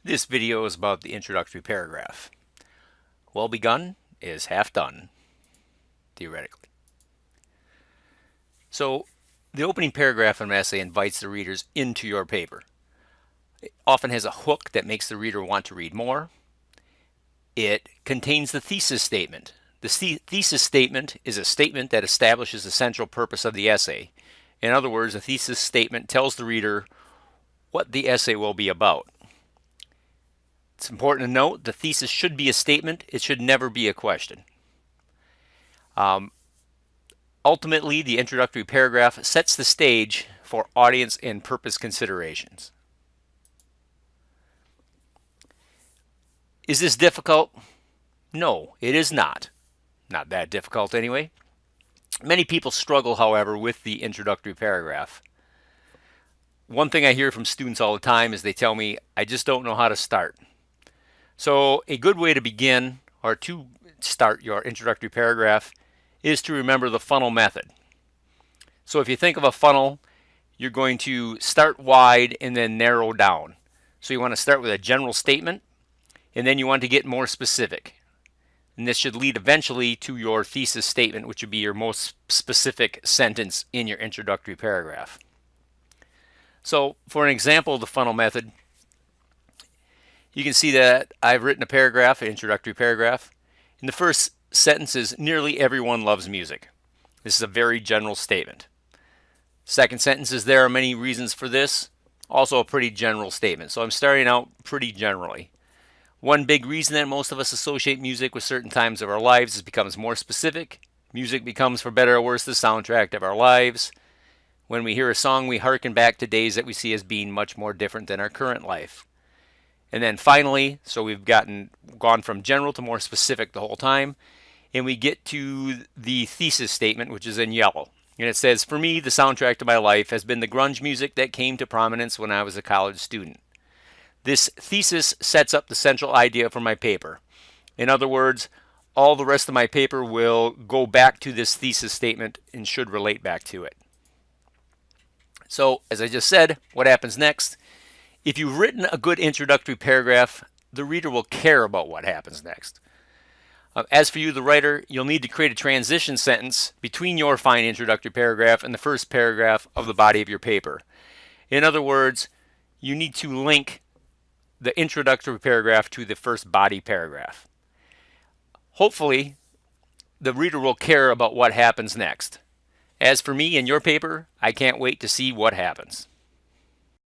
This video is about the introductory paragraph. Well begun is half done, theoretically. So, the opening paragraph of an essay invites the readers into your paper. It often has a hook that makes the reader want to read more. It contains the thesis statement. The thesis statement is a statement that establishes the central purpose of the essay. In other words, a thesis statement tells the reader what the essay will be about. It's important to note the thesis should be a statement. It should never be a question. Ultimately, the introductory paragraph sets the stage for audience and purpose considerations. Is this difficult? No, it is not. Not that difficult anyway. Many people struggle, however, with the introductory paragraph. One thing I hear from students all the time is they tell me, I just don't know how to start. So a good way to begin or to start your introductory paragraph is to remember the funnel method. So if you think of a funnel, you're going to start wide and then narrow down. So you want to start with a general statement, and then you want to get more specific. And this should lead eventually to your thesis statement, which would be your most specific sentence in your introductory paragraph. So for an example of the funnel method, you can see that I've written a paragraph, an introductory paragraph. In the first sentence is, nearly everyone loves music. This is a very general statement. Second sentence is, there are many reasons for this. Also a pretty general statement. So I'm starting out pretty generally. One big reason that most of us associate music with certain times of our lives is it becomes more specific. Music becomes, for better or worse, the soundtrack of our lives. When we hear a song, we hearken back to days that we see as being much more different than our current life. And then finally, so we've gone from general to more specific the whole time, and we get to the thesis statement, which is in yellow. And it says, for me, the soundtrack to my life has been the grunge music that came to prominence when I was a college student. This thesis sets up the central idea for my paper. In other words, all the rest of my paper will go back to this thesis statement and should relate back to it. So, as I just said, what happens next? If you've written a good introductory paragraph, the reader will care about what happens next. As for you, the writer, you'll need to create a transition sentence between your fine introductory paragraph and the first paragraph of the body of your paper. In other words, you need to link the introductory paragraph to the first body paragraph. Hopefully, the reader will care about what happens next. As for me and your paper, I can't wait to see what happens.